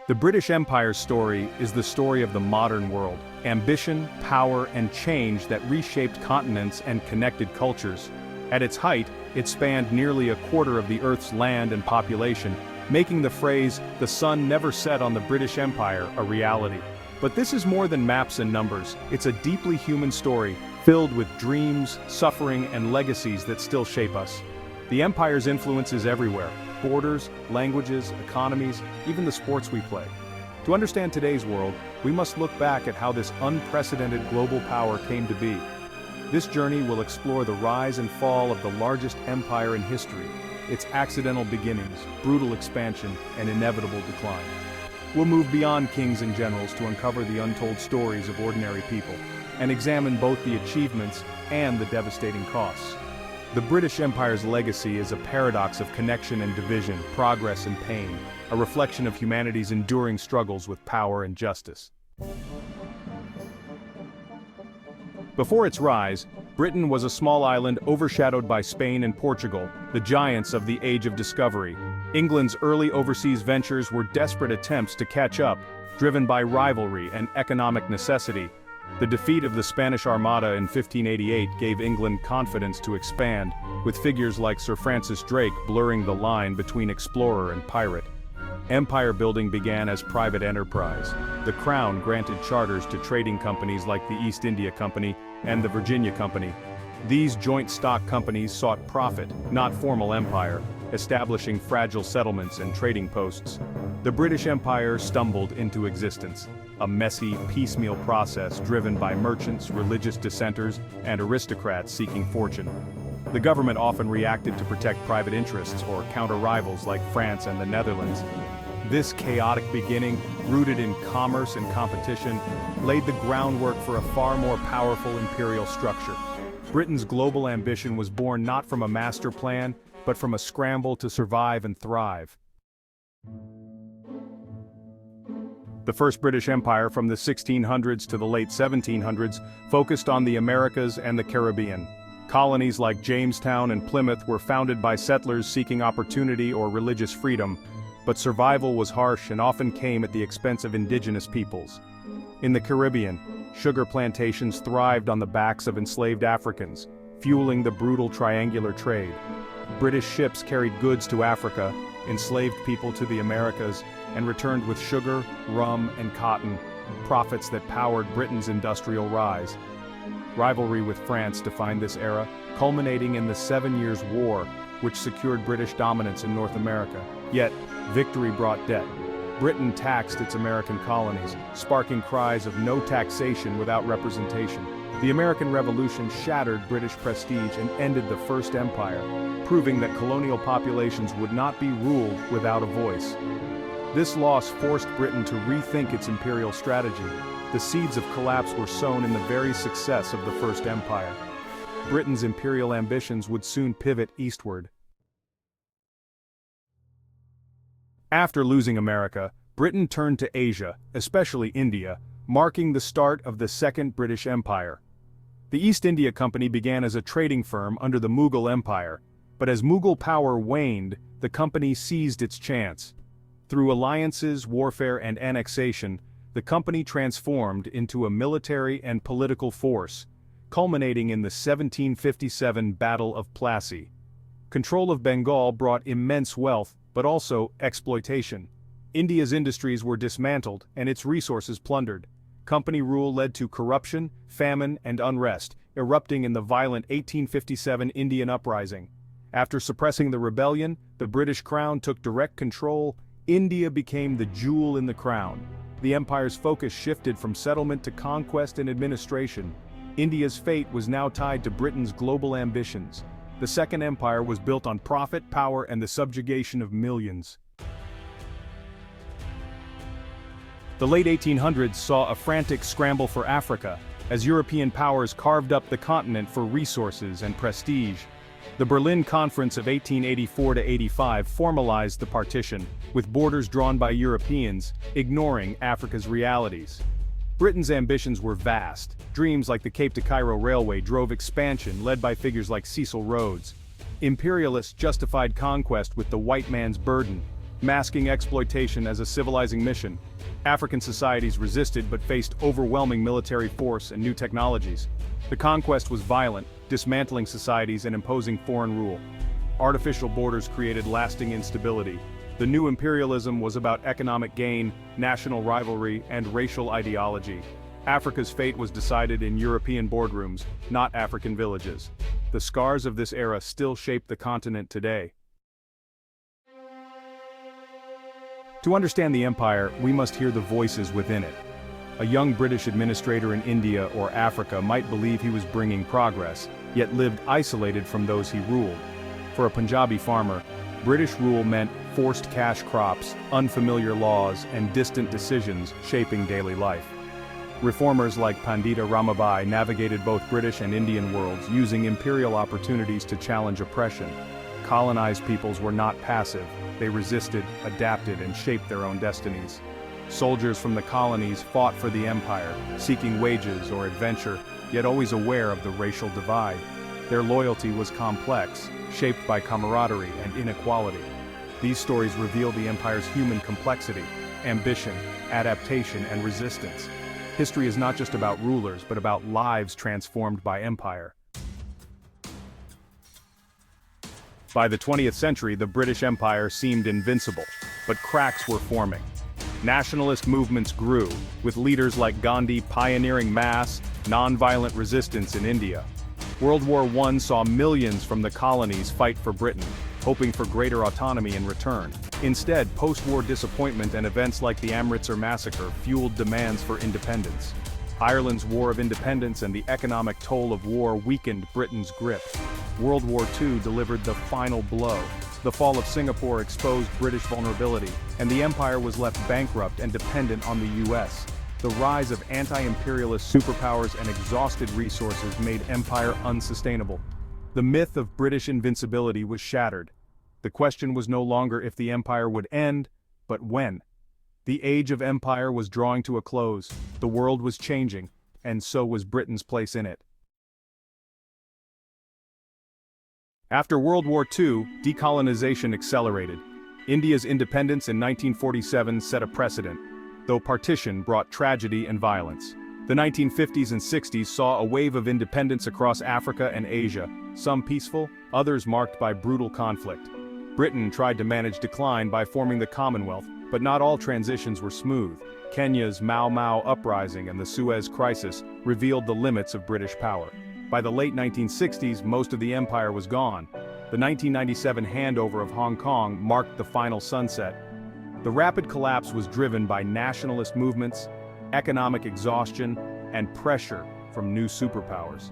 The British Empire's story is the story of the modern world. Ambition, power, and change that reshaped continents and connected cultures. At its height, it spanned nearly a quarter of the Earth's land and population, making the phrase, "the sun never set on the British Empire," a reality. But this is more than maps and numbers. It's a deeply human story, filled with dreams, suffering, and legacies that still shape us. The Empire's influence is everywhere. Borders, languages, economies, even the sports we play. To understand today's world, we must look back at how this unprecedented global power came to be. This journey will explore the rise and fall of the largest empire in history, its accidental beginnings, brutal expansion, and inevitable decline. We'll move beyond kings and generals to uncover the untold stories of ordinary people, and examine both the achievements and the devastating costs. The British Empire's legacy is a paradox of connection and division, progress and pain, a reflection of humanity's enduring struggles with power and justice. Before its rise, Britain was a small island overshadowed by Spain and Portugal, the giants of the Age of Discovery. England's early overseas ventures were desperate attempts to catch up, driven by rivalry and economic necessity. The defeat of the Spanish Armada in 1588 gave England confidence to expand, with figures like Sir Francis Drake blurring the line between explorer and pirate. Empire building began as private enterprise. The Crown granted charters to trading companies like the East India Company and the Virginia Company. These joint stock companies sought profit, not formal empire, establishing fragile settlements and trading posts. The British Empire stumbled into existence, a messy, piecemeal process driven by merchants, religious dissenters, and aristocrats seeking fortune. The government often reacted to protect private interests or counter rivals like France and the Netherlands. This chaotic beginning, rooted in commerce and competition, laid the groundwork for a far more powerful imperial structure. Britain's global ambition was born not from a master plan, but from a scramble to survive and thrive. The First British Empire from the 1600s to the late 1700s focused on the Americas and the Caribbean. Colonies like Jamestown and Plymouth were founded by settlers seeking opportunity or religious freedom, but survival was harsh and often came at the expense of indigenous peoples. In the Caribbean, sugar plantations thrived on the backs of enslaved Africans, fueling the brutal triangular trade. British ships carried goods to Africa, enslaved people to the Americas, and returned with sugar, rum, and cotton, profits that powered Britain's industrial rise. Rivalry with France defined this era, culminating in the 7 Years' War, which secured British dominance in North America. Yet, victory brought debt. Britain taxed its American colonies, sparking cries of no taxation without representation. The American Revolution shattered British prestige and ended the First Empire, proving that colonial populations would not be ruled without a voice. This loss forced Britain to rethink its imperial strategy. The seeds of collapse were sown in the very success of the First Empire. Britain's imperial ambitions would soon pivot eastward. After losing America, Britain turned to Asia, especially India, marking the start of the Second British Empire. The East India Company began as a trading firm under the Mughal Empire, but as Mughal power waned, the company seized its chance. Through alliances, warfare, and annexation, the company transformed into a military and political force, culminating in the 1757 Battle of Plassey. Control of Bengal brought immense wealth, but also exploitation. India's industries were dismantled and its resources plundered. Company rule led to corruption, famine, and unrest, erupting in the violent 1857 Indian uprising. After suppressing the rebellion, the British Crown took direct control. India became the jewel in the crown. The empire's focus shifted from settlement to conquest and administration. India's fate was now tied to Britain's global ambitions. The Second Empire was built on profit, power, and the subjugation of millions. The late 1800s saw a frantic scramble for Africa, as European powers carved up the continent for resources and prestige. The Berlin Conference of 1884–85 formalized the partition, with borders drawn by Europeans, ignoring Africa's realities. Britain's ambitions were vast. Dreams like the Cape to Cairo Railway drove expansion, led by figures like Cecil Rhodes. Imperialists justified conquest with the white man's burden. masking exploitation as a civilizing mission. African societies resisted but faced overwhelming military force and new technologies. The conquest was violent, dismantling societies and imposing foreign rule. Artificial borders created lasting instability. The new imperialism was about economic gain, national rivalry, and racial ideology. Africa's fate was decided in European boardrooms, not African villages. The scars of this era still shape the continent today. To understand the empire, we must hear the voices within it. A young British administrator in India or Africa might believe he was bringing progress, yet lived isolated from those he ruled. For a Punjabi farmer, British rule meant forced cash crops, unfamiliar laws, and distant decisions shaping daily life. Reformers like Pandita Ramabai navigated both British and Indian worlds, using imperial opportunities to challenge oppression. Colonized peoples were not passive. They resisted, adapted, and shaped their own destinies. Soldiers from the colonies fought for the empire, seeking wages or adventure, yet always aware of the racial divide. Their loyalty was complex, shaped by camaraderie and inequality. These stories reveal the empire's human complexity, ambition, adaptation, and resistance. History is not just about rulers, but about lives transformed by empire. By the 20th century, the British Empire seemed invincible, but cracks were forming. Nationalist movements grew, with leaders like Gandhi pioneering mass, non-violent resistance in India. World War I saw millions from the colonies fight for Britain, hoping for greater autonomy in return. Instead, post-war disappointment and events like the Amritsar massacre fueled demands for independence. Ireland's War of Independence and the economic toll of war weakened Britain's grip. World War II delivered the final blow. The fall of Singapore exposed British vulnerability, and the empire was left bankrupt and dependent on the US. The rise of anti-imperialist superpowers and exhausted resources made empire unsustainable. The myth of British invincibility was shattered. The question was no longer if the empire would end, but when. The age of empire was drawing to a close, the world was changing, and so was Britain's place in it. After World War II, decolonization accelerated. India's independence in 1947 set a precedent, though partition brought tragedy and violence. The 1950s and 60s saw a wave of independence across Africa and Asia, some peaceful, others marked by brutal conflict. Britain tried to manage decline by forming the Commonwealth, but not all transitions were smooth. Kenya's Mau Mau uprising and the Suez Crisis revealed the limits of British power. By the late 1960s, most of the empire was gone. The 1997 handover of Hong Kong marked the final sunset. The rapid collapse was driven by nationalist movements, economic exhaustion, and pressure from new superpowers.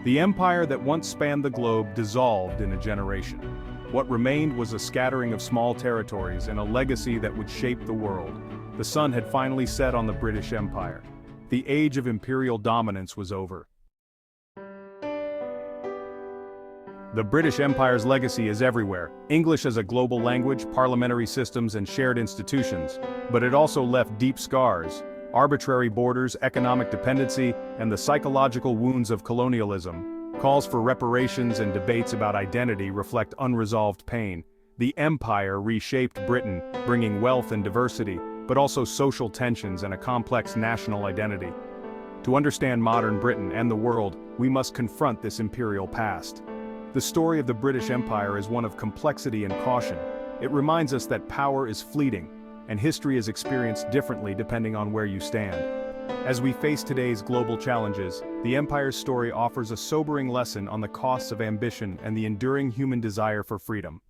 The empire that once spanned the globe dissolved in a generation. What remained was a scattering of small territories and a legacy that would shape the world. The sun had finally set on the British Empire. The age of imperial dominance was over. The British Empire's legacy is everywhere. English as a global language, parliamentary systems, and shared institutions. But it also left deep scars. Arbitrary borders, economic dependency, and the psychological wounds of colonialism. Calls for reparations and debates about identity reflect unresolved pain. The empire reshaped Britain, bringing wealth and diversity, but also social tensions and a complex national identity. To understand modern Britain and the world, we must confront this imperial past. The story of the British Empire is one of complexity and caution. It reminds us that power is fleeting, and history is experienced differently depending on where you stand. As we face today's global challenges, the empire's story offers a sobering lesson on the costs of ambition and the enduring human desire for freedom.